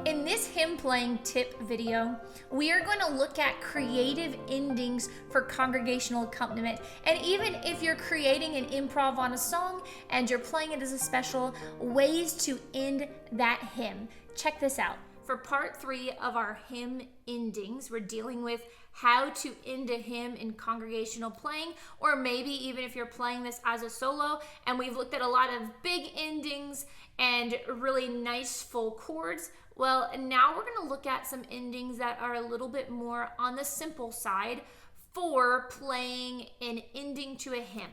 In this hymn playing tip video, we are going to look at creative endings for congregational accompaniment. And even if you're creating an improv on a song and you're playing it as a special, ways to end that hymn. Check this out. For part 3 of our hymn endings, we're dealing with how to end a hymn in congregational playing, or maybe even if you're playing this as a solo. And we've looked at a lot of big endings and really nice full chords. Well, now we're going to look at some endings that are a little bit more on the simple side for playing an ending to a hymn.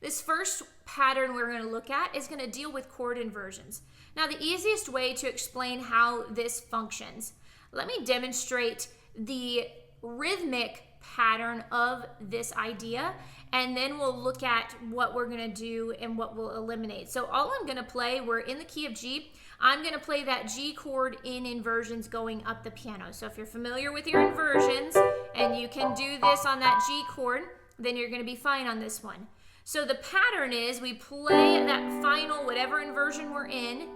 This first pattern we're going to look at is going to deal with chord inversions. Now, the easiest way to explain how this functions, let me demonstrate the rhythmic pattern of this idea, and then we'll look at what we're going to do and what we'll eliminate. So all I'm going to play, we're in the key of G. I'm going to play that G chord in inversions going up the piano. So if you're familiar with your inversions and you can do this on that G chord, then you're going to be fine on this one. So the pattern is we play that final whatever inversion we're in,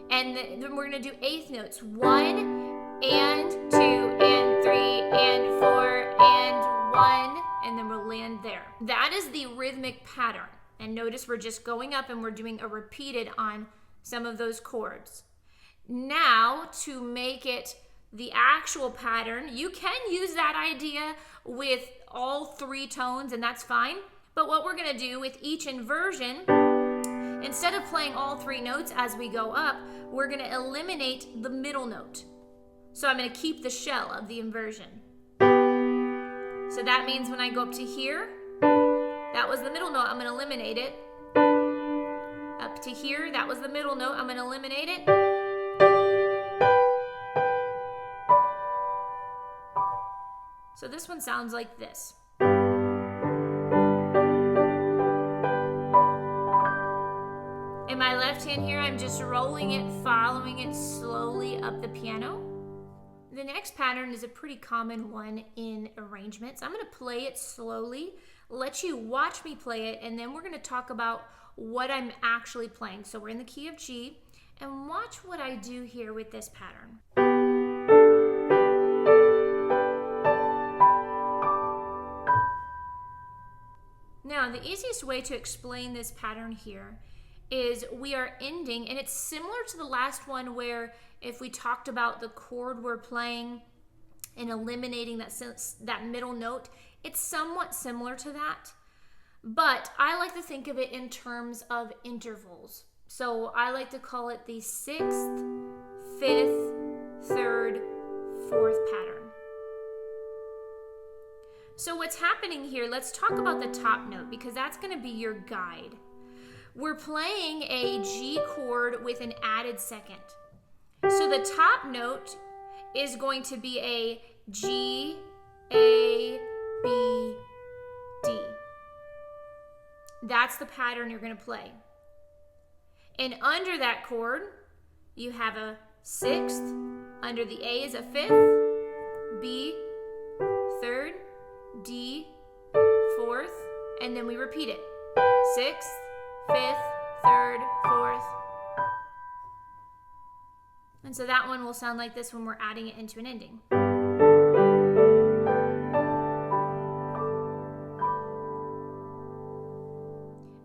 and then we're going to do eighth notes. 1 and 2 and 3 and 4 and 1, and then we'll land there. That is the rhythmic pattern. And notice we're just going up and we're doing a repeated on some of those chords. Now, to make it the actual pattern, you can use that idea with all 3 tones, and that's fine. But what we're going to do with each inversion, instead of playing all 3 notes as we go up, we're going to eliminate the middle note. So I'm going to keep the shell of the inversion. So that means when I go up to here, that was the middle note, I'm going to eliminate it. Up to here, that was the middle note, I'm going to eliminate it. So this one sounds like this. In my left hand here, I'm just rolling it, following it slowly up the piano. The next pattern is a pretty common one in arrangements. I'm going to play it slowly, let you watch me play it, and then we're going to talk about what I'm actually playing. So we're in the key of G, and watch what I do here with this pattern. Now, the easiest way to explain this pattern here is we are ending, and it's similar to the last one where if we talked about the chord we're playing and eliminating that middle note, it's somewhat similar to that. But I like to think of it in terms of intervals. So I like to call it the 6th, 5th, 3rd, 4th pattern. So what's happening here, let's talk about the top note because that's going to be your guide. We're playing a G chord with an added second. So the top note is going to be a G, A, B, D. That's the pattern you're going to play. And under that chord, you have a 6th. Under the A is a 5th, B, 3rd, D, 4th, and then we repeat it. 6th, 5th, 3rd, 4th. And so that one will sound like this when we're adding it into an ending.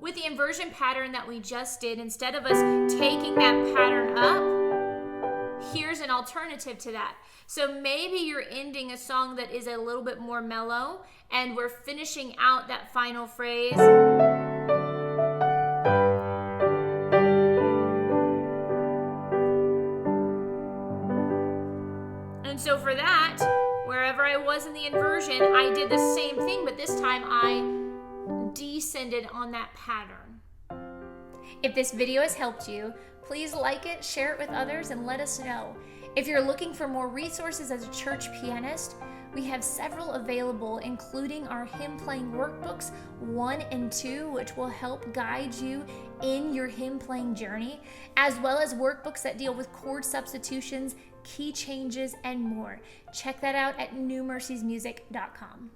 With the inversion pattern that we just did, instead of us taking that pattern up, here's an alternative to that. So maybe you're ending a song that is a little bit more mellow, and we're finishing out that final phrase. And so for that, wherever I was in the inversion, I did the same thing, but this time I descended on that pattern. If this video has helped you, please like it, share it with others, and let us know. If you're looking for more resources as a church pianist, we have several available, including our hymn playing workbooks 1 and 2, which will help guide you in your hymn playing journey, as well as workbooks that deal with chord substitutions, key changes, and more. Check that out at newmerciesmusic.com.